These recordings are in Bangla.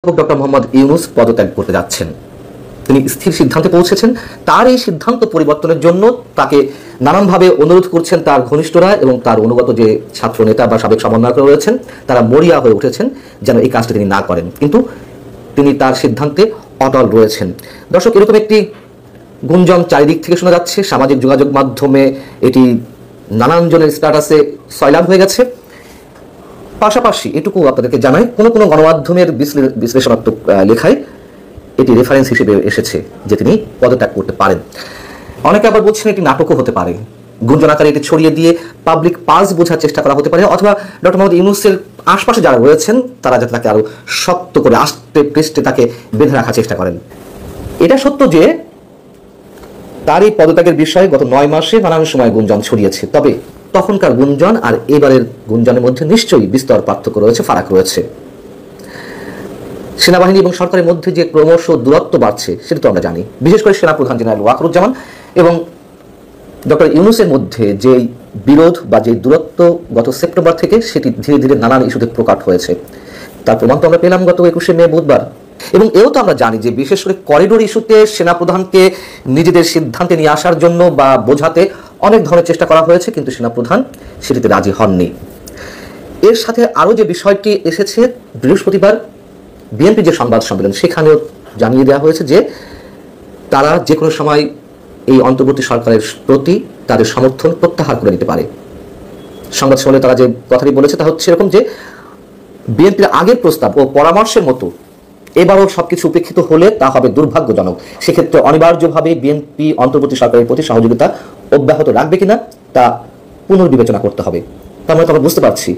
ডক্টর মোহাম্মদ ইউনূস পদত্যাগ করতে যাচ্ছেন। তিনি স্থির সিদ্ধান্তে পৌঁছেছেন। তার এই সিদ্ধান্ত পরিবর্তনের জন্য তাকে নানানভাবে অনুরোধ করছেন তার ঘনিষ্ঠরা এবং তার অনুগত যে ছাত্র নেতা বা সাবেক সমন্বয়ক রয়েছেন, তারা মরিয়া হয়ে উঠেছেন যেন এই কাজটি তিনি না করেন, কিন্তু তিনি তার সিদ্ধান্তে অটল রয়েছেন। দর্শক, এরকম একটি গুঞ্জন চারিদিক থেকে শোনা যাচ্ছে। সামাজিক যোগাযোগ মাধ্যমে এটি নানান জনের স্ট্যাটাসে সয়লাভ হয়ে গেছে। পাশাপাশি এটুকু আপনাদেরকে জানাই, কোনো কোনো গণমাধ্যমের বিশ্লেষণাত্মক লেখায় এটি রেফারেন্স হিসেবে এসেছে যে তিনি পদত্যাগ করতে পারেন। অনেকে আবার বলছেন এটি নাটকও হতে পারে, গুঞ্জন আকারে এটি ছড়িয়ে দিয়ে পাবলিক পালস বোঝার চেষ্টা করা হতে পারে, অথবা ডক্টর মোহাম্মদ ইউনূসের আশপাশে যারা রয়েছেন তারা যাতে তাকে আরো শক্ত করে আষ্টে পৃষ্ঠে তাকে বেঁধে রাখার চেষ্টা করেন। এটা সত্য যে তার এই পদত্যাগের বিষয়ে গত 9 মাসে নানান সময় গুঞ্জন ছড়িয়েছে, তবে তখনকার গুঞ্জন আর এবারের গুঞ্জনের মধ্যে নিশ্চয়ই বিস্তর পার্থক্য রয়েছে, ফারাক রয়েছে। সেনাবাহিনী এবং সরকারের মধ্যে যে ক্রমশ দূরত্ব বাড়ছে সেটা তো আমরা জানি। বিশেষ করে সেনাপ্রধান জেনারেল ওয়াকারুজ্জামান এবং ডক্টর ইউনূসের মধ্যে যে বিরোধ বা যে দূরত্ব গত সেপ্টেম্বর থেকে সেটি ধীরে ধীরে নানান ইস্যুতে প্রকাট হয়েছে। তার প্রমাণ তো আমরা পেলাম গত 21শে মে বুধবার। এবং এও তো আমরা জানি যে বিশেষ করে করিডোর ইস্যুতে সেনাপ্রধানকে নিজেদের সিদ্ধান্তে নিয়ে আসার জন্য বা বোঝাতে অনেক ধরনের চেষ্টা করা হয়েছে, কিন্তু সেনাপ্রধান সেটিতে রাজি হননি। এর সাথে আরও যে বিষয়টি এসেছে, বৃহস্পতিবার বিএনপি যে সংবাদ সম্মেলন, সেখানেও জানিয়ে দেওয়া হয়েছে যে তারা যে কোনো সময় এই অন্তর্বর্তী সরকারের প্রতি তাদের সমর্থন প্রত্যাহার করে নিতে পারে। সংবাদ সম্মেলনে তারা যে কথাটি বলেছে তা হচ্ছে এরকম যে বিএনপির আগের প্রস্তাব ও পরামর্শের মতো এবারও সবকিছু উপেক্ষিত হলে তা হবে দুর্ভাগ্যজনক। সেক্ষেত্রে অনিবার্যভাবে বিএনপি অন্তর্বর্তী সরকারের প্রতি সহযোগিতা অব্যাহত রাখবে কিনা তা পুনর্বিবেচনা করতে হবে। তার মানে তো আমরা বুঝতে পারছি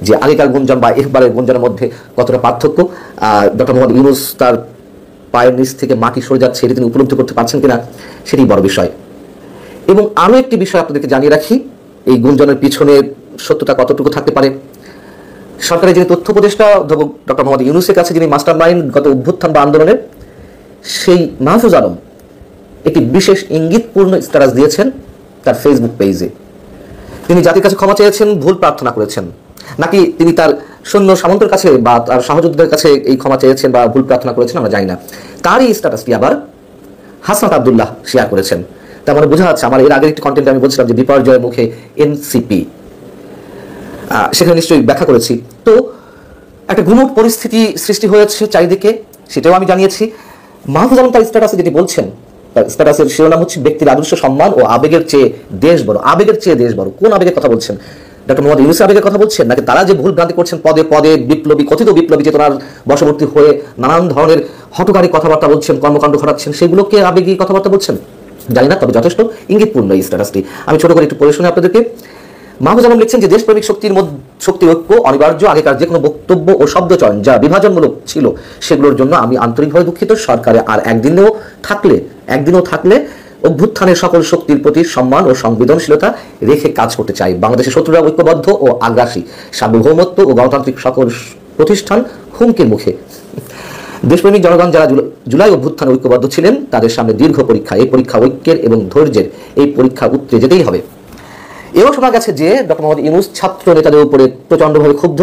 যে আগেকার গুঞ্জন বা এবারের গুঞ্জনের মধ্যে কতটা পার্থক্য। ডক্টর মোহাম্মদ ইউনূস তার পায়ের নিচ থেকে মাটি সরে যাচ্ছে, এটি তিনি উপলব্ধি করতে পারছেন কিনা সেটি বড় বিষয়। এবং আরও একটি বিষয় আপনাদেরকে জানিয়ে রাখি, এই গুঞ্জনের পিছনে সত্যতা কতটুকু থাকতে পারে। সরকারের যিনি তথ্য উপদেষ্টা অধ্যাপক ডক্টর মোহাম্মদ ইউনূসের কাছে যিনি মাস্টার মাইন্ড গত অভ্যুত্থান বা আন্দোলনের, সেই মাহফুজ আলম একটি বিশেষ ইঙ্গিতপূর্ণ স্ট্যাটাস দিয়েছেন তার ফেসবুক পেজে। তিনি জাতির কাছে ক্ষমা চেয়েছেন, ভুল প্রার্থনা করেছেন, নাকি তিনি তার সৈন্য সামন্তের কাছে বা তার সহযোদ্ধাদের কাছে এই ক্ষমা চেয়েছেন বা ভুল প্রার্থনা করেছেন আমরা জানি না। তার এই স্ট্যাটাসটি আবার হাসনাত আব্দুল্লাহ শেয়ার করেছেন। তার মানে বোঝা যাচ্ছে, আমার এর আগের একটি কন্টেন্টে আমি বলছিলাম যে বিপর্যয়ের মুখে এনসিপি, সেখানে নিশ্চয়ই ব্যাখ্যা করেছি। তো একটা গুমট পরিস্থিতি সৃষ্টি হয়েছে চারিদিকে, সেটাও আমি জানিয়েছি। মাহফুজ আলম তার স্ট্যাটাসে যেটি বলছেন, তার স্ট্যাটাসের শিরোনাম হচ্ছে ব্যক্তির আদর্শ সম্মান ও আবেগের চেয়ে দেশ বড়। আবেগের চেয়ে দেশ বড়, কোন আবেগের কথা বলছেন? ডক্টর মোহাম্মদ ইউনূস আবেগের কথা বলছেন, নাকি তারা যে ভুল ভ্রান্তি করছেন, পদে পদে বিপ্লবী, কথিত বিপ্লবী চেতনার বশবর্তী হয়ে নানান ধরনের হঠকারী কথাবার্তা বলছেন, কর্মকাণ্ড ঘটাচ্ছেন, সেগুলোকে আবেগী কথাবার্তা বলছেন জানি না, তবে যথেষ্ট ইঙ্গিতপূর্ণ এই স্ট্যাটাসটি। আমি ছোট করে একটু পড়ে শুনে আপনাদেরকে। মাহফুজ আলম লিখছেন যে দেশপ্রেমিক শক্তির ঐক্য অনিবার্য। আগেকার যে কোনো বক্তব্য ও শব্দচয়ন যা বিভাজনমূলক ছিল সেগুলোর জন্য আমি আন্তরিকভাবে দুঃখিত। সরকারে আর একদিনও থাকলে অভ্যুত্থানের সকল শক্তির প্রতি সম্মান ও সংবেদনশীলতা রেখে কাজ করতে চাই। বাংলাদেশের শত্রুরা ঐক্যবদ্ধ ও আগ্রাসী, সার্বভৌমত্ব ও গণতান্ত্রিক সকল প্রতিষ্ঠান হুমকির মুখে। দেশপ্রেমিক জনগণ যারা জুলাই অভ্যুত্থানে ঐক্যবদ্ধ ছিলেন তাদের সামনে দীর্ঘ পরীক্ষা। এই পরীক্ষা ঐক্যের এবং ধৈর্যের, এই পরীক্ষা উতরে যেতেই হবে। এও শোনা গেছে যে ডক্টর মোহাম্মদ ইউনূস ছাত্র নেতাদের উপরে প্রচণ্ডভাবে ক্ষুব্ধ।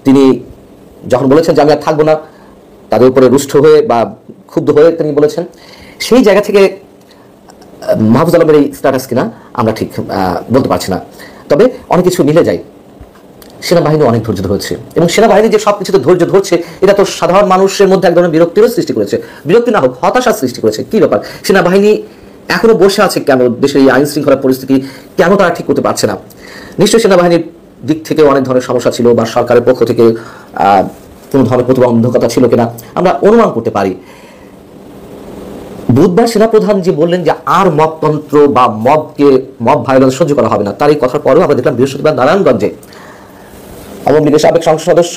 তিনি যখন বলেছেন যে আমি আর থাকবো না, তাদের উপরে রুষ্ট হয়ে বা ক্ষুব্ধ হয়ে তিনি বলেছেন, সেই জায়গা থেকে মাহফুজ আলমের এই স্ট্যাটাস কিনা আমরা ঠিক বলতে পারছি না। তবে অনেক কিছু মিলে যায়। সেনাবাহিনী অনেক ধৈর্য ধরছে এবং সেনাবাহিনী যে সব কিছুতে ধৈর্য ধরছে এটা তো সাধারণ মানুষের মধ্যে এক ধরনের বিরক্তিরও সৃষ্টি করেছে। বিরক্তি না হোক, হতাশার সৃষ্টি করেছে। কি ব্যাপার, সেনাবাহিনী এখনো বসে আছে কেন? দেশের এই আইন শৃঙ্খলা পরিস্থিতি কেন তারা ঠিক করতে পারছে না? নিশ্চয়ই সেনাবাহিনীর দিক থেকে অনেক ধরনের সমস্যা ছিল বা সরকারের পক্ষ থেকে কোনো ধরনের প্রতিবন্ধকতা ছিল কিনা আমরা অনুমান করতে পারি। বুধবার সেনাপ্রধান যে বললেন যে আর মবতন্ত্র বা মব ভায়োলেন্স সহ্য করা হবে না, তার এই কথার পরেও আমরা দেখলাম বৃহস্পতিবার নারায়ণগঞ্জে আওয়ামী লীগের সাবেক সংসদ সদস্য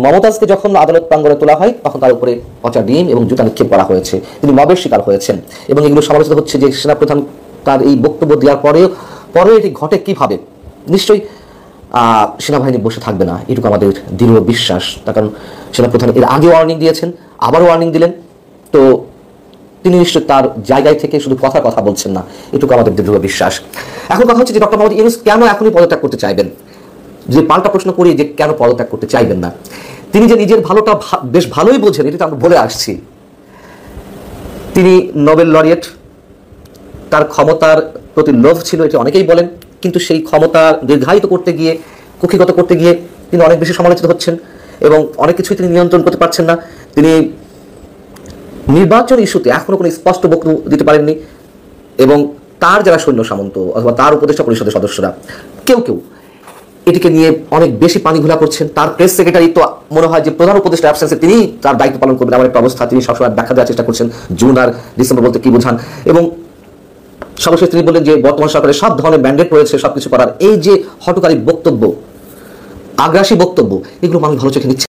মমতাজকে যখন আদালত প্রাঙ্গণে তোলা হয় তখন তার উপরে পচা ডিম এবং জুতা নিক্ষেপ করা হয়েছে। তিনি মবের শিকার হয়েছেন এবং এগুলো সমালোচিত হচ্ছে যে সেনাপ্রধান তার এই বক্তব্য দেওয়ার পরেও এটি ঘটে কিভাবে। নিশ্চয়ই সেনাবাহিনী বসে থাকবে না, এটুকু আমাদের দৃঢ় বিশ্বাস। তার কারণ সেনাপ্রধান এর আগে ওয়ার্নিং দিয়েছেন, আবারও ওয়ার্নিং দিলেন। তো তিনি নিশ্চয়ই তার জায়গায় থেকে শুধু কথা বলছেন না, এটুকু আমাদের দৃঢ় বিশ্বাস। এখন কথা হচ্ছে যে ডক্টর মোহাম্মদ ইউনূস কেন এখনই পদত্যাগ করতে চাইবেন? যদি পাল্টা প্রশ্ন করি যে কেন পদত্যাগ করতে চাইবেন না, তিনি যে নিজের ভালোটা বেশ ভালোই বোঝেন, এটা আমরা বলে আসছি। তিনি নোবেল লরিয়েট, তার ক্ষমতার প্রতি লোভ ছিল, এটা অনেকেই বলেন, কিন্তু সেই ক্ষমতা দীর্ঘায়িত করতে গিয়ে, কুক্ষিগত করতে গিয়ে তিনি অনেক বেশি সমালোচিত হচ্ছেন এবং অনেক কিছুই তিনি নিয়ন্ত্রণ করতে পারছেন না। তিনি নির্বাচন ইস্যুতে এখনো কোনো স্পষ্ট বক্তব্য দিতে পারেননি এবং তার যারা সৈন্য সামন্ত অথবা তার উপদেষ্টা পরিষদের সদস্যরা কেউ কেউ এটিকে নিয়ে অনেক বেশি পানি ঘোলা করছেন। তার প্রেস সেক্রেটারি তো মনে হয় যে প্রধান উপদেষ্টা অ্যাবসেন্সে তিনি তার দায়িত্ব পালন করবেন এমন একটা অবস্থা তিনি সবসময় ব্যাখ্যা দেওয়ার চেষ্টা করছেন, জুন আর ডিসেম্বর বলতে কি বোঝান। এবং সর্বশেষ তিনি বললেন যে বর্তমান সরকারের সব ধরনের ম্যান্ডেট রয়েছে সবকিছু করার। এই যে হঠকারী বক্তব্য, আগ্রাসী বক্তব্য, এগুলো মানুষ ভালো চোখে নিচ্ছে।